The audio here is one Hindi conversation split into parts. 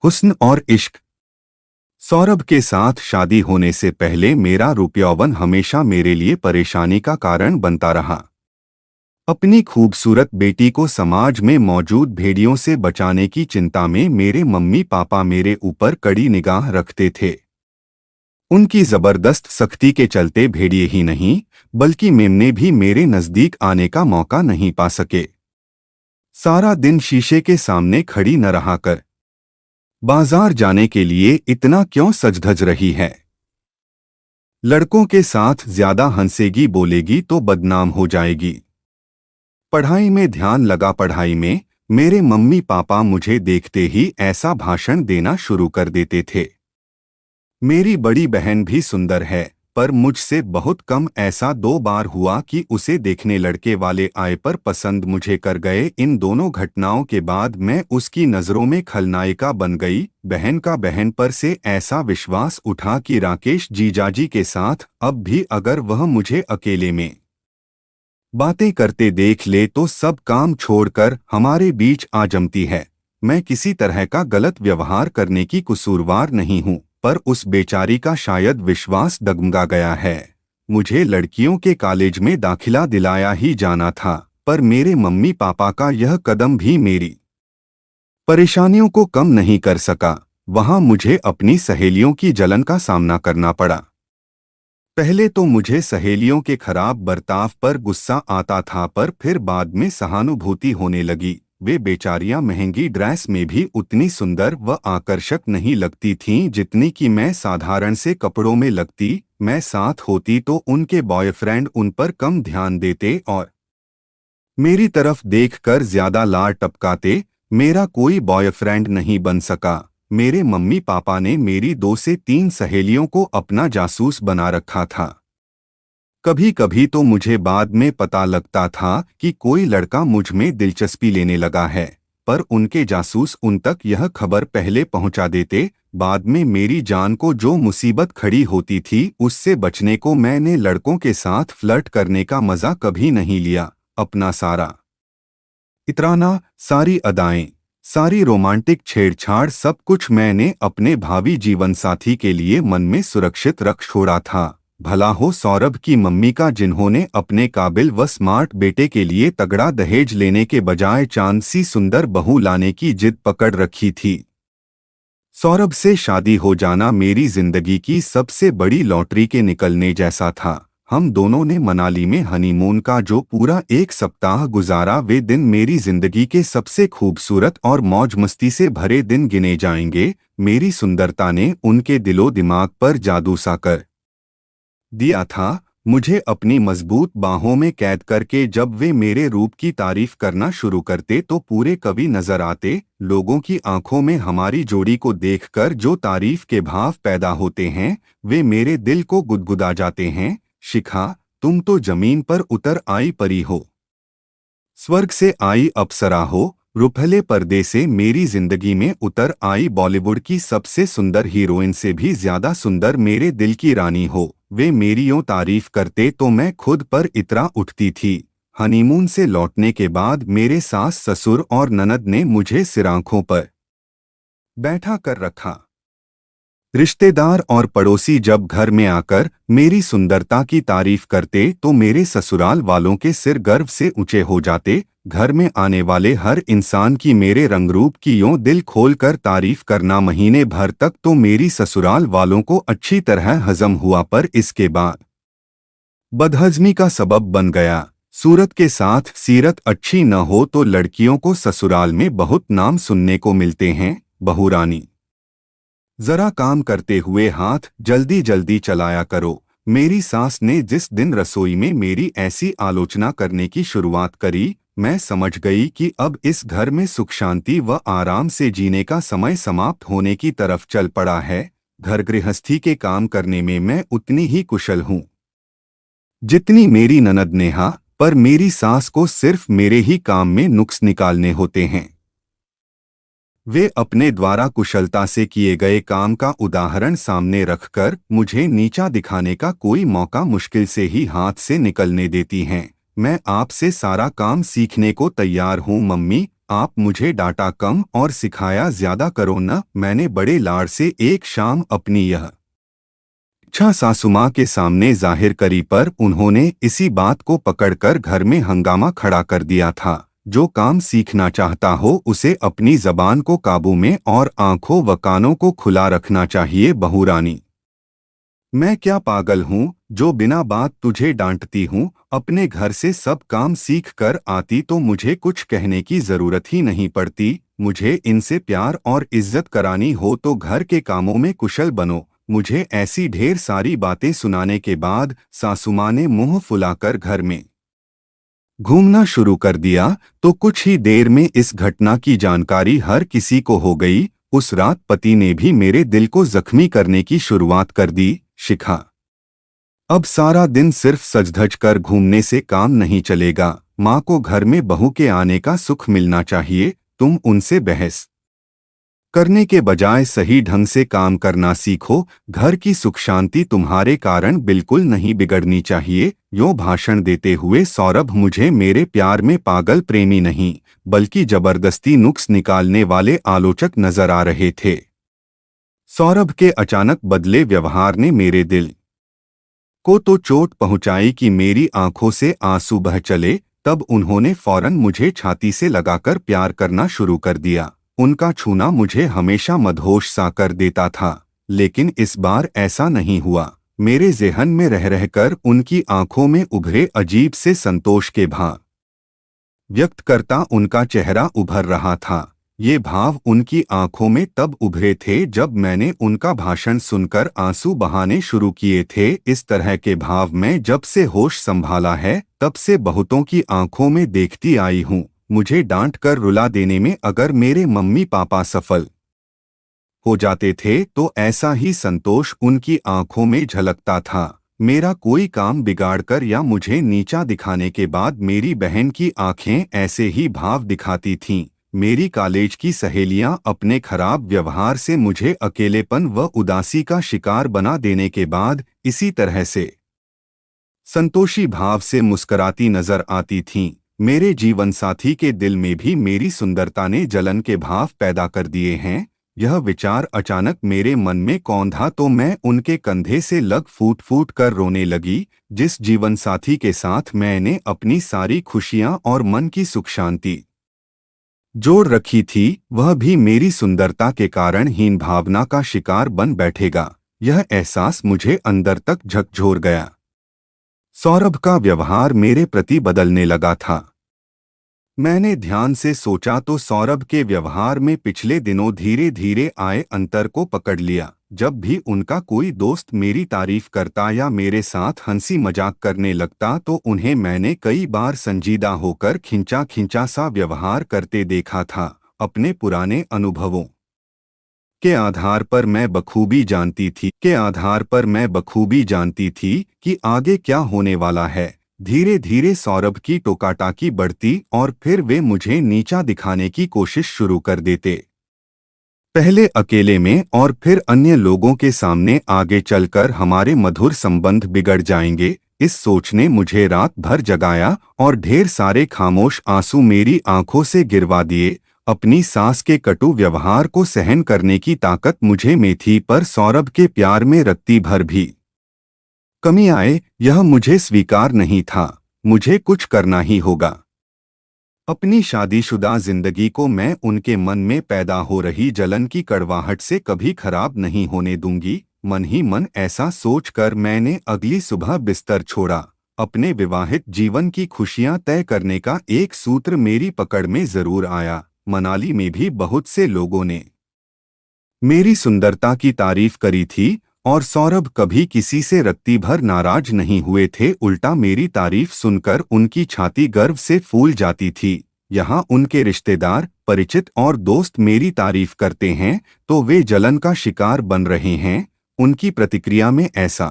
हुस्न और इश्क। सौरभ के साथ शादी होने से पहले मेरा रूप-यौवन हमेशा मेरे लिए परेशानी का कारण बनता रहा। अपनी खूबसूरत बेटी को समाज में मौजूद भेड़ियों से बचाने की चिंता में मेरे मम्मी पापा मेरे ऊपर कड़ी निगाह रखते थे। उनकी जबरदस्त सख्ती के चलते भेड़िए ही नहीं बल्कि मेमने भी मेरे नजदीक आने का मौका नहीं पा सके। सारा दिन शीशे के सामने खड़ी न रहा कर। बाजार जाने के लिए इतना क्यों सज-धज रही है? लड़कों के साथ ज्यादा हंसेगी बोलेगी तो बदनाम हो जाएगी। पढ़ाई में ध्यान लगा पढ़ाई में, मेरे मम्मी पापा मुझे देखते ही ऐसा भाषण देना शुरू कर देते थे। मेरी बड़ी बहन भी सुंदर है, पर मुझसे बहुत कम। ऐसा 2 बार हुआ कि उसे देखने लड़के वाले आए पर पसंद मुझे कर गए। इन दोनों घटनाओं के बाद मैं उसकी नज़रों में खलनायिका बन गई। बहन का बहन पर से ऐसा विश्वास उठा कि राकेश जीजाजी के साथ अब भी अगर वह मुझे अकेले में बातें करते देख ले तो सब काम छोड़कर हमारे बीच आ जमती है। मैं किसी तरह का गलत व्यवहार करने की कसूरवार नहीं हूँ, पर उस बेचारी का शायद विश्वास डगमगा गया है। मुझे लड़कियों के कॉलेज में दाखिला दिलाया ही जाना था, पर मेरे मम्मी पापा का यह कदम भी मेरी परेशानियों को कम नहीं कर सका। वहां मुझे अपनी सहेलियों की जलन का सामना करना पड़ा। पहले तो मुझे सहेलियों के खराब बर्ताव पर गुस्सा आता था, पर फिर बाद में सहानुभूति होने लगी। वे बेचारियां महंगी ड्रेस में भी उतनी सुंदर व आकर्षक नहीं लगती थीं जितनी कि मैं साधारण से कपड़ों में लगती। मैं साथ होती तो उनके बॉयफ्रेंड उन पर कम ध्यान देते और मेरी तरफ देखकर ज्यादा लार टपकाते। मेरा कोई बॉयफ्रेंड नहीं बन सका। मेरे मम्मी पापा ने मेरी 2 से 3 सहेलियों को अपना जासूस बना रखा था। कभी कभी तो मुझे बाद में पता लगता था कि कोई लड़का मुझ में दिलचस्पी लेने लगा है, पर उनके जासूस उन तक यह खबर पहले पहुंचा देते। बाद में मेरी जान को जो मुसीबत खड़ी होती थी उससे बचने को मैंने लड़कों के साथ फ्लर्ट करने का मजा कभी नहीं लिया। अपना सारा इतराना, सारी अदाएं, सारी रोमांटिक छेड़छाड़, सब कुछ मैंने अपने भावी जीवनसाथी के लिए मन में सुरक्षित रख छोड़ा था। भला हो सौरभ की मम्मी का, जिन्होंने अपने काबिल व स्मार्ट बेटे के लिए तगड़ा दहेज लेने के बजाय चांद सी सुंदर बहू लाने की जिद पकड़ रखी थी। सौरभ से शादी हो जाना मेरी जिंदगी की सबसे बड़ी लॉटरी के निकलने जैसा था। हम दोनों ने मनाली में हनीमून का जो पूरा 1 सप्ताह गुजारा, वे दिन मेरी जिंदगी के सबसे खूबसूरत और मौज मस्ती से भरे दिन गिने जाएंगे। मेरी सुंदरता ने उनके दिलो दिमाग पर जादू सा कर दिया था। मुझे अपनी मजबूत बाहों में कैद करके जब वे मेरे रूप की तारीफ करना शुरू करते तो पूरे कवि नजर आते। लोगों की आंखों में हमारी जोड़ी को देखकर जो तारीफ के भाव पैदा होते हैं, वे मेरे दिल को गुदगुदा जाते हैं। शिखा, तुम तो जमीन पर उतर आई परी हो, स्वर्ग से आई अप्सरा हो, रुपहले पर्दे से मेरी जिंदगी में उतर आई बॉलीवुड की सबसे सुंदर हीरोइन से भी ज्यादा सुंदर मेरे दिल की रानी हो। वे मेरी यूं तारीफ करते तो मैं खुद पर इतरा उठती थी। हनीमून से लौटने के बाद मेरे सास ससुर और ननद ने मुझे सिर आंखों पर बैठा कर रखा। रिश्तेदार और पड़ोसी जब घर में आकर मेरी सुंदरता की तारीफ करते तो मेरे ससुराल वालों के सिर गर्व से ऊंचे हो जाते। घर में आने वाले हर इंसान की मेरे रंगरूप की यूं दिल खोलकर तारीफ करना महीने भर तक तो मेरी ससुराल वालों को अच्छी तरह हजम हुआ, पर इसके बाद बदहजमी का सबब बन गया। सूरत के साथ सीरत अच्छी न हो तो लड़कियों को ससुराल में बहुत नाम सुनने को मिलते हैं। बहुरानी, जरा काम करते हुए हाथ जल्दी जल्दी चलाया करो। मेरी सास ने जिस दिन रसोई में मेरी ऐसी आलोचना करने की शुरुआत करी, मैं समझ गई कि अब इस घर में सुख शांति व आराम से जीने का समय समाप्त होने की तरफ चल पड़ा है। घर गृहस्थी के काम करने में मैं उतनी ही कुशल हूँ जितनी मेरी ननद नेहा, पर मेरी सास को सिर्फ मेरे ही काम में नुक्स निकालने होते हैं। वे अपने द्वारा कुशलता से किए गए काम का उदाहरण सामने रखकर मुझे नीचा दिखाने का कोई मौका मुश्किल से ही हाथ से निकलने देती हैं। मैं आपसे सारा काम सीखने को तैयार हूँ मम्मी, आप मुझे डांटा कम और सिखाया ज्यादा करो न। मैंने बड़े लाड़ से एक शाम अपनी यह इच्छा सासुमां के सामने जाहिर करी, पर उन्होंने इसी बात को पकड़कर घर में हंगामा खड़ा कर दिया था। जो काम सीखना चाहता हो उसे अपनी जबान को काबू में और आंखों व कानों को खुला रखना चाहिए बहू रानी। मैं क्या पागल हूँ जो बिना बात तुझे डांटती हूँ? अपने घर से सब काम सीख कर आती तो मुझे कुछ कहने की जरूरत ही नहीं पड़ती। मुझे इनसे प्यार और इज्जत करानी हो तो घर के कामों में कुशल बनो। मुझे ऐसी ढेर सारी बातें सुनाने के बाद सासुमां ने मुंह फुलाकर घर में घूमना शुरू कर दिया। तो कुछ ही देर में इस घटना की जानकारी हर किसी को हो गई। उस रात पति ने भी मेरे दिल को जख्मी करने की शुरुआत कर दी। शिखा, अब सारा दिन सिर्फ सज-धज कर घूमने से काम नहीं चलेगा। माँ को घर में बहू के आने का सुख मिलना चाहिए। तुम उनसे बहस करने के बजाय सही ढंग से काम करना सीखो। घर की सुख शांति तुम्हारे कारण बिल्कुल नहीं बिगड़नी चाहिए। यो भाषण देते हुए सौरभ मुझे मेरे प्यार में पागल प्रेमी नहीं बल्कि जबरदस्ती नुक्स निकालने वाले आलोचक नजर आ रहे थे। सौरभ के अचानक बदले व्यवहार ने मेरे दिल को तो चोट पहुंचाई कि मेरी आंखों से आंसू बह चले। तब उन्होंने फौरन मुझे छाती से लगाकर प्यार करना शुरू कर दिया। उनका छूना मुझे हमेशा मदहोश सा कर देता था, लेकिन इस बार ऐसा नहीं हुआ। मेरे ज़हन में रह रहकर उनकी आंखों में उभरे अजीब से संतोष के भाव व्यक्त करता उनका चेहरा उभर रहा था। ये भाव उनकी आंखों में तब उभरे थे जब मैंने उनका भाषण सुनकर आंसू बहाने शुरू किए थे। इस तरह के भाव मैं जब से होश संभाला है तब से बहुतों की आंखों में देखती आई हूँ। मुझे डांट कर रुला देने में अगर मेरे मम्मी पापा सफल हो जाते थे तो ऐसा ही संतोष उनकी आंखों में झलकता था। मेरा कोई काम बिगाड़कर या मुझे नीचा दिखाने के बाद मेरी बहन की आंखें ऐसे ही भाव दिखाती थीं। मेरी कॉलेज की सहेलियां अपने खराब व्यवहार से मुझे अकेलेपन व उदासी का शिकार बना देने के बाद इसी तरह से संतोषी भाव से मुस्कराती नजर आती थीं। मेरे जीवन साथी के दिल में भी मेरी सुंदरता ने जलन के भाव पैदा कर दिए हैं। यह विचार अचानक मेरे मन में कौंधा तो मैं उनके कंधे से लग फूट फूट कर रोने लगी। जिस जीवन साथी के साथ मैंने अपनी सारी खुशियां और मन की सुख शांति जोड़ रखी थी, वह भी मेरी सुंदरता के कारण हीन भावना का शिकार बन बैठेगा। यह एहसास मुझे अंदर तक झकझोर गया। सौरभ का व्यवहार मेरे प्रति बदलने लगा था। मैंने ध्यान से सोचा तो सौरभ के व्यवहार में पिछले दिनों धीरे धीरे आए अंतर को पकड़ लिया। जब भी उनका कोई दोस्त मेरी तारीफ करता या मेरे साथ हंसी मजाक करने लगता तो उन्हें मैंने कई बार संजीदा होकर खिंचा खिंचा सा व्यवहार करते देखा था। अपने पुराने अनुभवों के आधार पर मैं बखूबी जानती थी कि आगे क्या होने वाला है। धीरे धीरे सौरभ की टोकाटाकी बढ़ती और फिर वे मुझे नीचा दिखाने की कोशिश शुरू कर देते। पहले अकेले में और फिर अन्य लोगों के सामने। आगे चलकर हमारे मधुर संबंध बिगड़ जाएंगे, इस सोच ने मुझे रात भर जगाया और ढेर सारे खामोश आंसू मेरी आंखों से गिरवा दिए। अपनी सास के कटु व्यवहार को सहन करने की ताकत मुझे में थी, पर सौरभ के प्यार में रत्ती भर भी कमी आए यह मुझे स्वीकार नहीं था। मुझे कुछ करना ही होगा। अपनी शादीशुदा जिंदगी को मैं उनके मन में पैदा हो रही जलन की कड़वाहट से कभी खराब नहीं होने दूंगी। मन ही मन ऐसा सोचकर मैंने अगली सुबह बिस्तर छोड़ा। अपने विवाहित जीवन की खुशियां तय करने का एक सूत्र मेरी पकड़ में जरूर आया। मनाली में भी बहुत से लोगों ने मेरी सुंदरता की तारीफ करी थी और सौरभ कभी किसी से रत्ती भर नाराज नहीं हुए थे। उल्टा मेरी तारीफ सुनकर उनकी छाती गर्व से फूल जाती थी। यहाँ उनके रिश्तेदार, परिचित और दोस्त मेरी तारीफ करते हैं तो वे जलन का शिकार बन रहे हैं। उनकी प्रतिक्रिया में ऐसा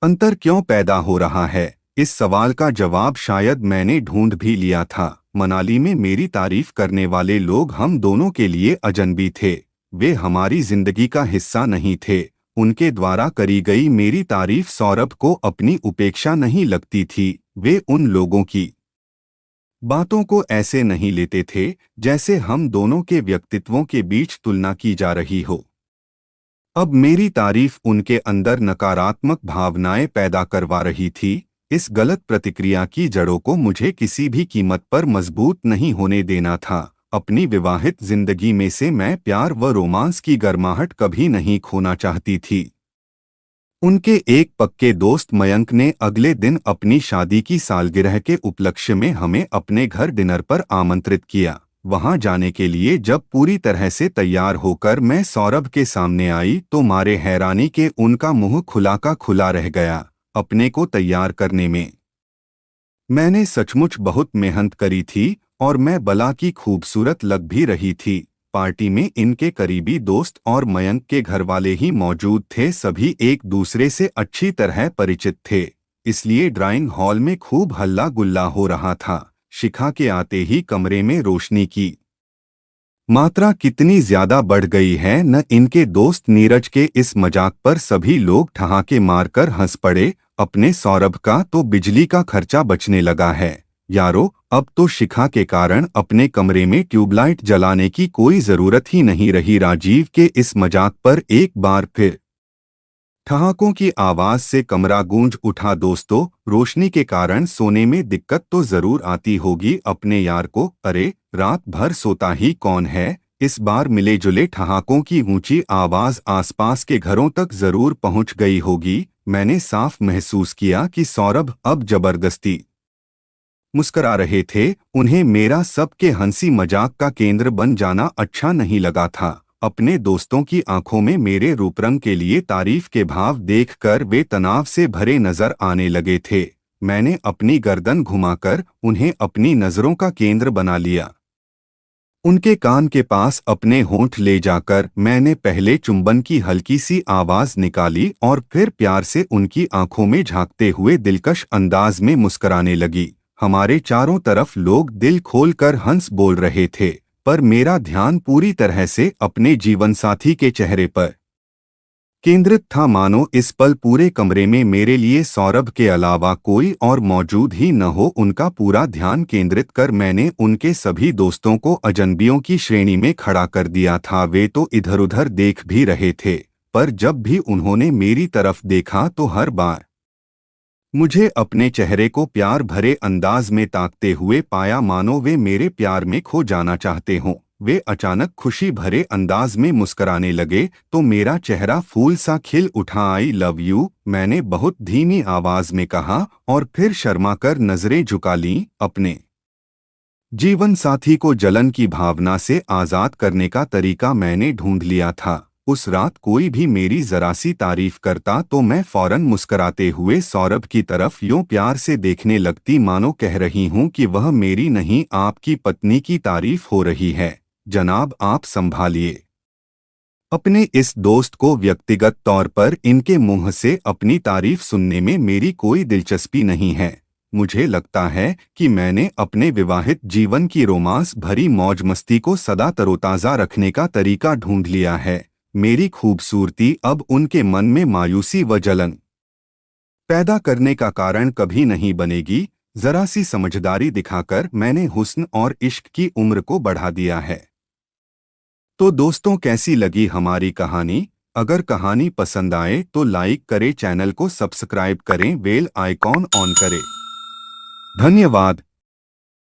अंतर क्यों पैदा हो रहा है? इस सवाल का जवाब शायद मैंने ढूंढ भी लिया था। मनाली में मेरी तारीफ करने वाले लोग हम दोनों के लिए अजनबी थे। वे हमारी जिंदगी का हिस्सा नहीं थे। उनके द्वारा करी गई मेरी तारीफ सौरभ को अपनी उपेक्षा नहीं लगती थी। वे उन लोगों की बातों को ऐसे नहीं लेते थे जैसे हम दोनों के व्यक्तित्वों के बीच तुलना की जा रही हो। अब मेरी तारीफ उनके अंदर नकारात्मक भावनाएं पैदा करवा रही थी। इस गलत प्रतिक्रिया की जड़ों को मुझे किसी भी कीमत पर मजबूत नहीं होने देना था। अपनी विवाहित जिंदगी में से मैं प्यार व रोमांस की गर्माहट कभी नहीं खोना चाहती थी। उनके एक पक्के दोस्त मयंक ने अगले दिन अपनी शादी की सालगिरह के उपलक्ष्य में हमें अपने घर डिनर पर आमंत्रित किया। वहां जाने के लिए जब पूरी तरह से तैयार होकर मैं सौरभ के सामने आई तो मारे हैरानी के उनका मुंह खुला का खुला रह गया। अपने को तैयार करने में मैंने सचमुच बहुत मेहनत करी थी और मैं बला की खूबसूरत लग भी रही थी। पार्टी में इनके करीबी दोस्त और मयंक के घरवाले ही मौजूद थे। सभी एक दूसरे से अच्छी तरह परिचित थे, इसलिए ड्राइंग हॉल में खूब हल्ला गुल्ला हो रहा था। शिखा के आते ही कमरे में रोशनी की मात्रा कितनी ज्यादा बढ़ गई है न। इनके दोस्त नीरज के इस मजाक पर सभी लोग ठहाके मारकर हंस पड़े। अपने सौरभ का तो बिजली का खर्चा बचने लगा है यारो। अब तो शिखा के कारण अपने कमरे में ट्यूबलाइट जलाने की कोई जरूरत ही नहीं रही। राजीव के इस मजाक पर एक बार फिर ठहाकों की आवाज से कमरा गूंज उठा। दोस्तों, रोशनी के कारण सोने में दिक्कत तो जरूर आती होगी अपने यार को। अरे, रात भर सोता ही कौन है। इस बार मिले जुले ठहाकों की ऊंची आवाज आसपास के घरों तक जरूर पहुंच गई होगी। मैंने साफ महसूस किया कि सौरभ अब जबरदस्ती मुस्करा रहे थे। उन्हें मेरा सबके हंसी मजाक का केंद्र बन जाना अच्छा नहीं लगा था। अपने दोस्तों की आंखों में मेरे रूपरंग के लिए तारीफ के भाव देखकर वे तनाव से भरे नजर आने लगे थे। मैंने अपनी गर्दन घुमाकर उन्हें अपनी नजरों का केंद्र बना लिया। उनके कान के पास अपने होंठ ले जाकर मैंने पहले चुंबन की हल्की सी आवाज निकाली और फिर प्यार से उनकी आंखों में झांकते हुए दिलकश अंदाज में मुस्कुराने लगी। हमारे चारों तरफ लोग दिल खोलकर हंस बोल रहे थे, पर मेरा ध्यान पूरी तरह से अपने जीवनसाथी के चेहरे पर केंद्रित था। मानो इस पल पूरे कमरे में मेरे लिए सौरभ के अलावा कोई और मौजूद ही न हो। उनका पूरा ध्यान केंद्रित कर मैंने उनके सभी दोस्तों को अजनबियों की श्रेणी में खड़ा कर दिया था। वे तो इधर-उधर देख भी रहे थे, पर जब भी उन्होंने मेरी तरफ देखा तो हर बार मुझे अपने चेहरे को प्यार भरे अंदाज में ताकते हुए पाया, मानो वे मेरे प्यार में खो जाना चाहते हों। वे अचानक खुशी भरे अंदाज में मुस्कराने लगे तो मेरा चेहरा फूल सा खिल उठा। आई लव यू, मैंने बहुत धीमी आवाज में कहा और फिर शर्माकर नजरें झुका लीं। अपने जीवन साथी को जलन की भावना से आजाद करने का तरीका मैंने ढूंढ लिया था। उस रात कोई भी मेरी जरा सी तारीफ करता तो मैं फौरन मुस्कराते हुए सौरभ की तरफ यूं प्यार से देखने लगती, मानो कह रही हूं कि वह मेरी नहीं आपकी पत्नी की तारीफ हो रही है। जनाब, आप संभालिए अपने इस दोस्त को। व्यक्तिगत तौर पर इनके मुंह से अपनी तारीफ सुनने में मेरी कोई दिलचस्पी नहीं है। मुझे लगता है कि मैंने अपने विवाहित जीवन की रोमांस भरी मौज मस्ती को सदा तरोताज़ा रखने का तरीका ढूंढ लिया है। मेरी खूबसूरती अब उनके मन में मायूसी व जलन पैदा करने का कारण कभी नहीं बनेगी। जरा सी समझदारी दिखाकर मैंने हुस्न और इश्क की उम्र को बढ़ा दिया है। तो दोस्तों, कैसी लगी हमारी कहानी? अगर कहानी पसंद आए तो लाइक करें, चैनल को सब्सक्राइब करें, बेल आइकॉन ऑन करें। धन्यवाद।